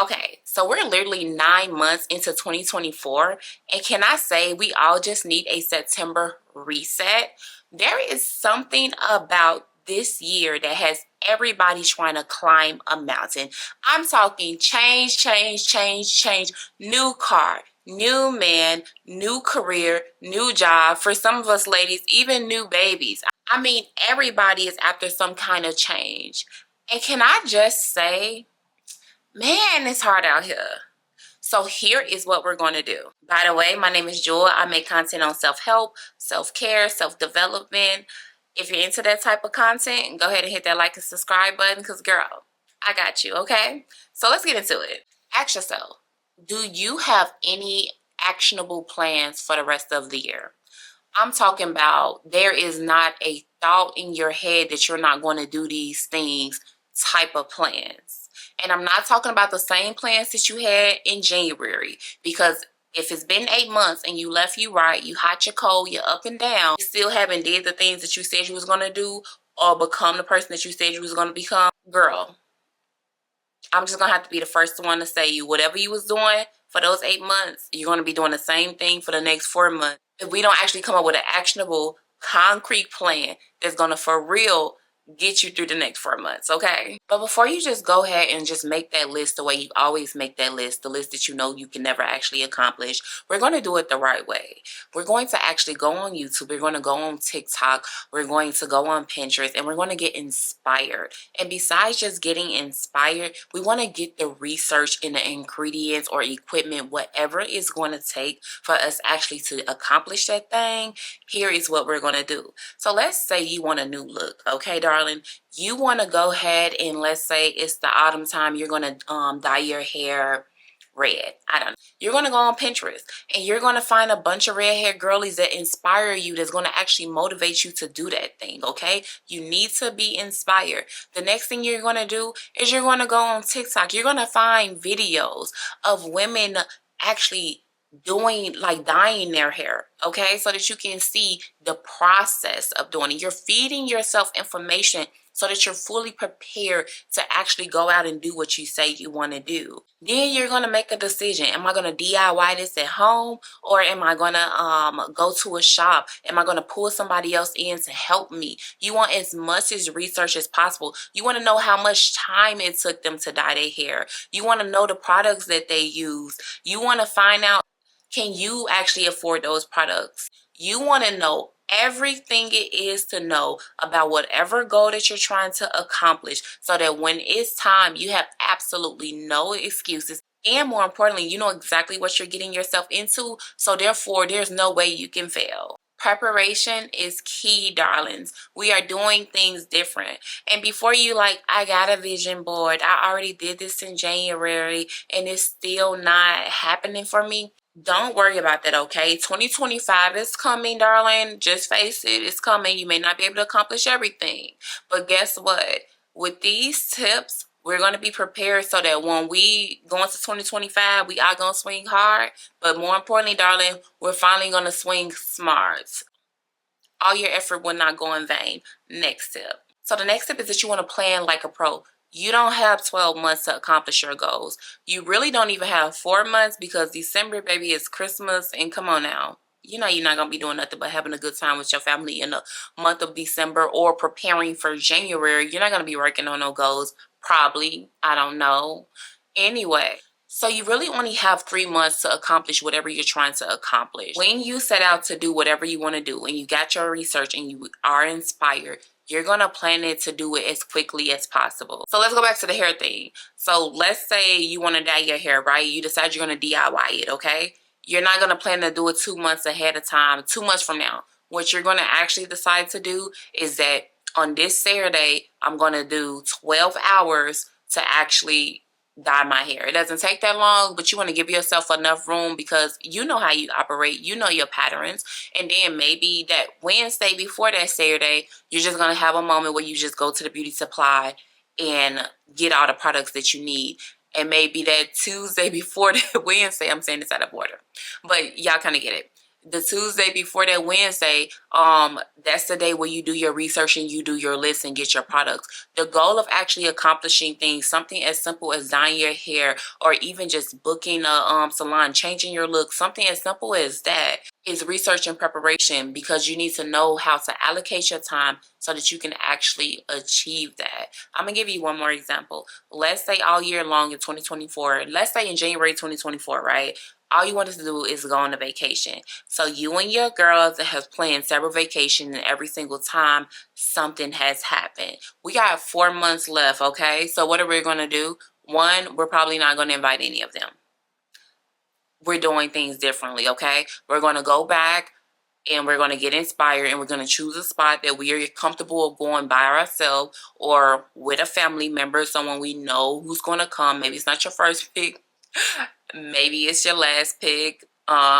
Okay, so we're literally 9 months into 2024, and can I say we all just need a September reset? There is something about this year that has everybody trying to climb a mountain. I'm talking change, change, change, change, new car, new man, new career, new job. For some of us ladies, even new babies. I mean, everybody is after some kind of change. And can I just say, man, it's hard out here. So here is what we're going to do. By the way, my name is Jewel. I make content on self-help, self-care, self-development. If you're into that type of content, go ahead and hit that like and subscribe button because, girl, I got you, okay? So let's get into it. Ask yourself, do you have any actionable plans for the rest of the year? I'm talking about there is not a thought in your head that you're not going to do these things type of plans. And I'm not talking about the same plans that you had in January, because if it's been 8 months and you left, you right, you hot, you cold, you're up and down, you still haven't did the things that you said you was going to do or become the person that you said you was going to become, girl, I'm just gonna have to be the first one to say you, whatever you was doing for those 8 months, you're gonna be doing the same thing for the next 4 months. If we don't actually come up with an actionable, concrete plan that's gonna for real get you through the next 4 months, okay? But before you just go ahead and just make that list the way you always make that list, the list that you know you can never actually accomplish, we're going to do it the right way. We're going to actually go on YouTube, we're going to go on TikTok, we're going to go on Pinterest, and we're going to get inspired. And besides just getting inspired, we want to get the research in the ingredients or equipment, whatever it's going to take for us actually to accomplish that thing. Here is what we're going to do. So let's say you want a new look, okay, darling? You want to go ahead and let's say it's the autumn time, you're going to dye your hair red. I don't know. You're going to go on Pinterest and you're going to find a bunch of red hair girlies that inspire you, that's going to actually motivate you to do that thing, okay? You need to be inspired. The next thing you're going to do is you're going to go on TikTok. You're going to find videos of women actually doing, like, dyeing their hair, okay, so that you can see the process of doing it. You're feeding yourself information so that you're fully prepared to actually go out and do what you say you want to do. Then you're going to make a decision. Am I going to DIY this at home, or am I going to go to a shop? Am I going to pull somebody else in to help me? You want as much as research as possible. You want to know how much time it took them to dye their hair. You want to know the products that they use. You want to find out, can you actually afford those products? You want to know everything it is to know about whatever goal that you're trying to accomplish, so that when it's time, you have absolutely no excuses. And more importantly, you know exactly what you're getting yourself into. So therefore, there's no way you can fail. Preparation is key, darlings. We are doing things different. And before you like, I got a vision board, I already did this in January and it's still not happening for me, don't worry about that, okay? 2025 is coming, darling. Just face it, it's coming. You may not be able to accomplish everything. But guess what? With these tips, we're going to be prepared so that when we go into 2025, we are going to swing hard. But more importantly, darling, we're finally going to swing smart. All your effort will not go in vain. Next tip. So the next tip is that you want to plan like a pro. You don't have 12 months to accomplish your goals. You really don't even have 4 months, because December, baby, is Christmas. And come on now. You know you're not going to be doing nothing but having a good time with your family in the month of December or preparing for January. You're not going to be working on no goals. Probably. I don't know. Anyway. So you really only have 3 months to accomplish whatever you're trying to accomplish. When you set out to do whatever you want to do and you got your research and you are inspired, you're going to plan it to do it as quickly as possible. So let's go back to the hair thing. So let's say you want to dye your hair, right? You decide you're going to DIY it, okay? You're not going to plan to do it 2 months ahead of time, 2 months from now. What you're going to actually decide to do is that on this Saturday, I'm going to do 12 hours to actually dye my hair. It doesn't take that long, but you want to give yourself enough room, because you know how you operate, you know your patterns. And then maybe that Wednesday before that Saturday, you're just going to have a moment where you just go to the beauty supply and get all the products that you need. And maybe that Tuesday before that Wednesday, I'm saying this out of order, but y'all kind of get it. The Tuesday before that Wednesday, that's the day where you do your research and you do your list and get your products. The goal of actually accomplishing things, something as simple as dyeing your hair or even just booking a salon, changing your look, something as simple as that is research and preparation, because you need to know how to allocate your time so that you can actually achieve that. I'm gonna give you one more example. Let's say all year long in 2024, let's say in January 2024, right? All you wanted to do is go on a vacation. So you and your girls have planned several vacations, and every single time something has happened. We got 4 months left, okay? So what are we gonna do? One, we're probably not gonna invite any of them. We're doing things differently, okay? We're gonna go back and we're going to get inspired, and we're going to choose a spot that we are comfortable going by ourselves or with a family member, someone we know who's going to come. Maybe it's not your first pick, maybe it's your last pick,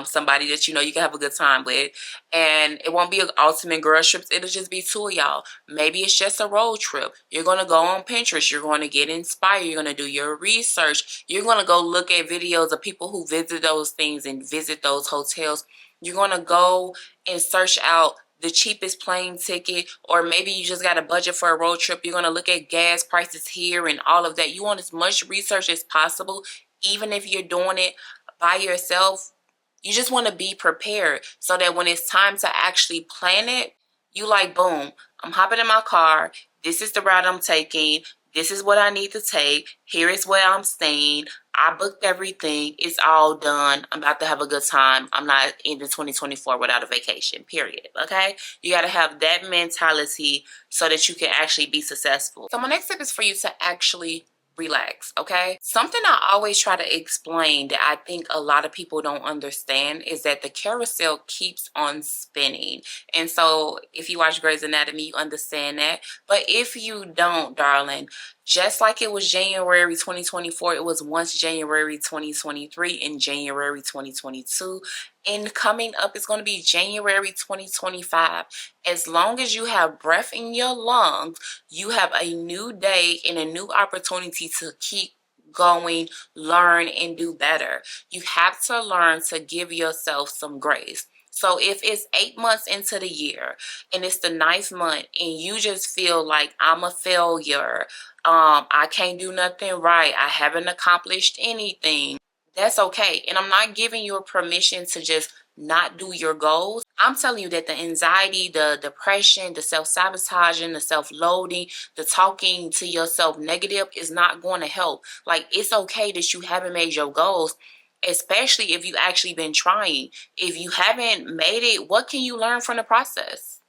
somebody that you know you can have a good time with. And it won't be an ultimate girl trip, it'll just be two of y'all. Maybe it's just a road trip. You're going to go on Pinterest, you're going to get inspired, you're going to do your research, you're going to go look at videos of people who visit those things and visit those hotels. You're going to go and search out the cheapest plane ticket, or maybe you just got a budget for a road trip. You're going to look at gas prices here and all of that. You want as much research as possible, even if you're doing it by yourself. You just want to be prepared so that when it's time to actually plan it, you like, boom, I'm hopping in my car. This is the route I'm taking. This is what I need to take. Here is where I'm staying. I booked everything. It's all done. I'm about to have a good time. I'm not in the 2024 without a vacation, period. Okay? You got to have that mentality so that you can actually be successful. So my next tip is for you to actually relax, okay? Something I always try to explain that I think a lot of people don't understand is that the carousel keeps on spinning. And so if you watch Grey's Anatomy, you understand that. But if you don't, darling, just like it was January 2024, it was once January 2023 and January 2022. And coming up is going to be January 2025. As long as you have breath in your lungs, you have a new day and a new opportunity to keep going, learn, and do better. You have to learn to give yourself some grace. So if it's 8 months into the year and it's the 9th month and you just feel like I'm a failure, I can't do nothing right, I haven't accomplished anything, that's okay. And I'm not giving you a permission to just not do your goals. I'm telling you that the anxiety, the depression, the self-sabotaging, the self-loathing, the talking to yourself negative is not going to help. Like, it's okay that you haven't made your goals, especially if you actually been trying. If you haven't made it, what can you learn from the process?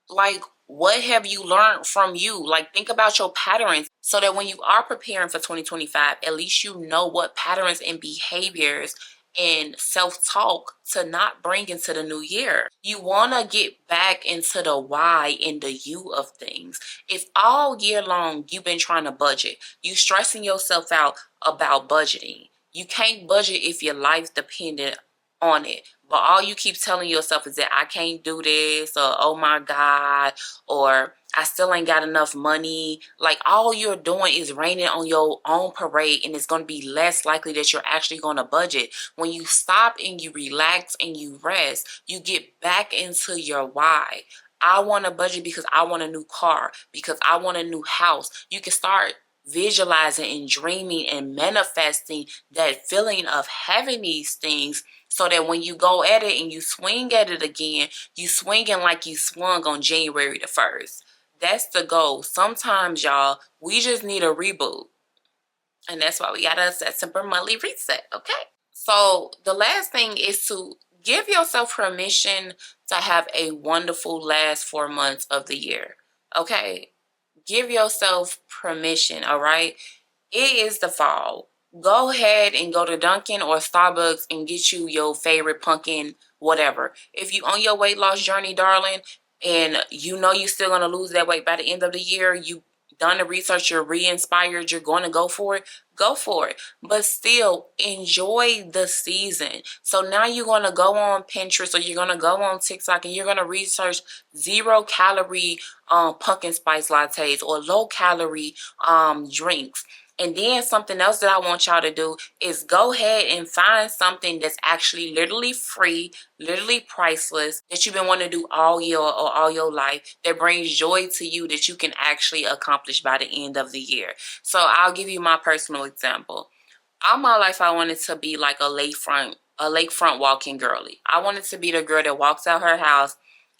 Like, what have you learned from you? Like, think about your patterns so that when you are preparing for 2025, at least you know what patterns and behaviors and self-talk to not bring into the new year. You want to get back into the why and the you of things. If all year long you've been trying to budget, you stressing yourself out about budgeting. You can't budget if your life depended on it. But all you keep telling yourself is that I can't do this, or oh my God, or I still ain't got enough money. Like, all you're doing is raining on your own parade, and it's going to be less likely that you're actually going to budget. When you stop and you relax and you rest, you get back into your why. I want to budget because I want a new car, because I want a new house. You can start visualizing and dreaming and manifesting that feeling of having these things, so that when you go at it and you swing at it again, you swinging like you swung on January the 1st. That's the goal. Sometimes, y'all, we just need a reboot. And that's why we got a September monthly reset, okay? So the last thing is to give yourself permission to have a wonderful last 4 months of the year, okay? Give yourself permission, all right? It is the fall. Go ahead and go to Dunkin' or Starbucks and get you your favorite pumpkin, whatever. If you on your weight loss journey, darling, and you know you're still going to lose that weight by the end of the year, you done the research, you're re-inspired, you're going to go for it, go for it. But still, enjoy the season. So now you're going to go on Pinterest or you're going to go on TikTok and you're going to research 0-calorie pumpkin spice lattes or low-calorie drinks. And then something else that I want y'all to do is go ahead and find something that's actually literally free, literally priceless, that you've been wanting to do all year or all your life, that brings joy to you, that you can actually accomplish by the end of the year. So I'll give you my personal example. All my life I wanted to be like a lakefront walking girly. I wanted to be the girl that walks out her house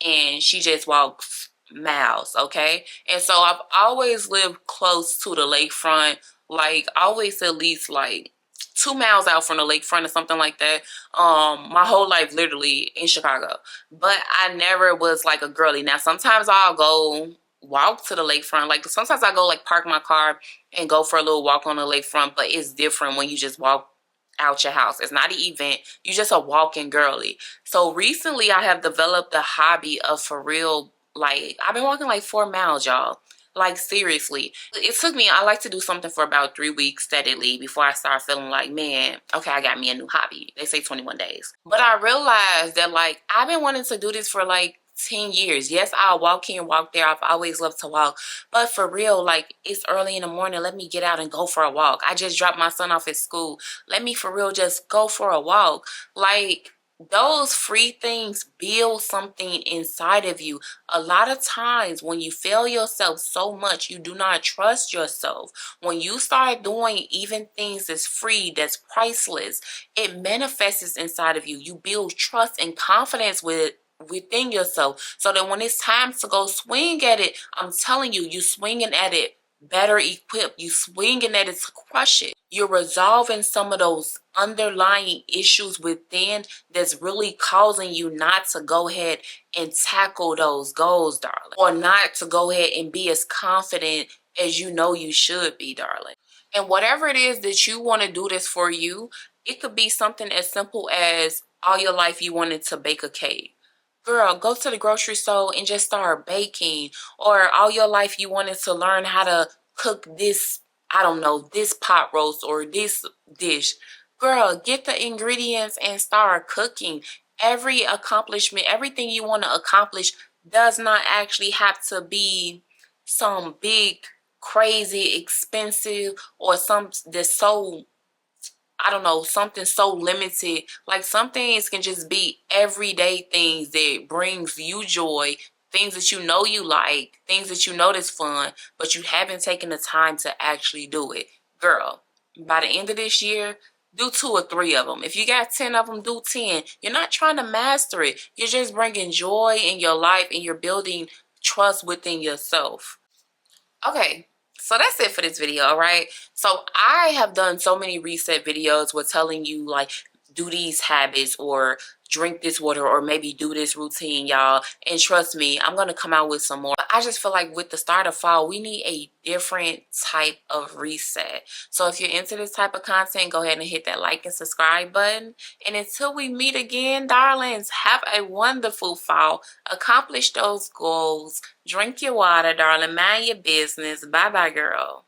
and she just walks miles, okay? And so I've always lived close to the lakefront, like always at least like 2 miles out from the lakefront or something like that. My whole life literally in Chicago. But I never was like a girly. Now sometimes I'll go walk to the lakefront. Like sometimes I go like park my car and go for a little walk on the lakefront, but it's different when you just walk out your house. It's not an event. You just a walking girly. So recently I have developed the hobby of, for real, like I've been walking like 4 miles, y'all. Like seriously. It took me, I like to do something for about 3 weeks steadily before I start feeling like, man, okay, I got me a new hobby. They say 21 days. But I realized that like I've been wanting to do this for like 10 years. Yes, I'll walk here and walk there. I've always loved to walk. But for real, like it's early in the morning. Let me get out and go for a walk. I just dropped my son off at school. Let me for real just go for a walk. Like those free things build something inside of you. A lot of times when you fail yourself so much, you do not trust yourself. When you start doing even things that's free, that's priceless, it manifests inside of you. You build trust and confidence within yourself, so that when it's time to go swing at it, I'm telling you, you swinging at it better equipped. You swinging at it to crush it. You're resolving some of those underlying issues within that's really causing you not to go ahead and tackle those goals, darling, or not to go ahead and be as confident as you know you should be, darling. And whatever it is that you want to do this for you, it could be something as simple as all your life you wanted to bake a cake. Girl, go to the grocery store and just start baking. Or all your life you wanted to learn how to cook this, I don't know, this pot roast or this dish. Girl, get the ingredients and start cooking. Every accomplishment, everything you want to accomplish does not actually have to be some big, crazy, expensive, or some that's so, I don't know, something so limited. Like some things can just be everyday things that brings you joy, things that you know you like, things that you know that's fun, but you haven't taken the time to actually do it. Girl, by the end of this year, do 2 or 3 of them. If you got 10 of them, do 10. You're not trying to master it. You're just bringing joy in your life and you're building trust within yourself. Okay, so that's it for this video, all right? So I have done so many reset videos with telling you like do these habits or drink this water or maybe do this routine, y'all. And trust me, I'm going to come out with some more. I just feel like with the start of fall, we need a different type of reset. So if you're into this type of content, go ahead and hit that like and subscribe button. And until we meet again, darlings, have a wonderful fall. Accomplish those goals. Drink your water, darling. Mind your business. Bye-bye, girl.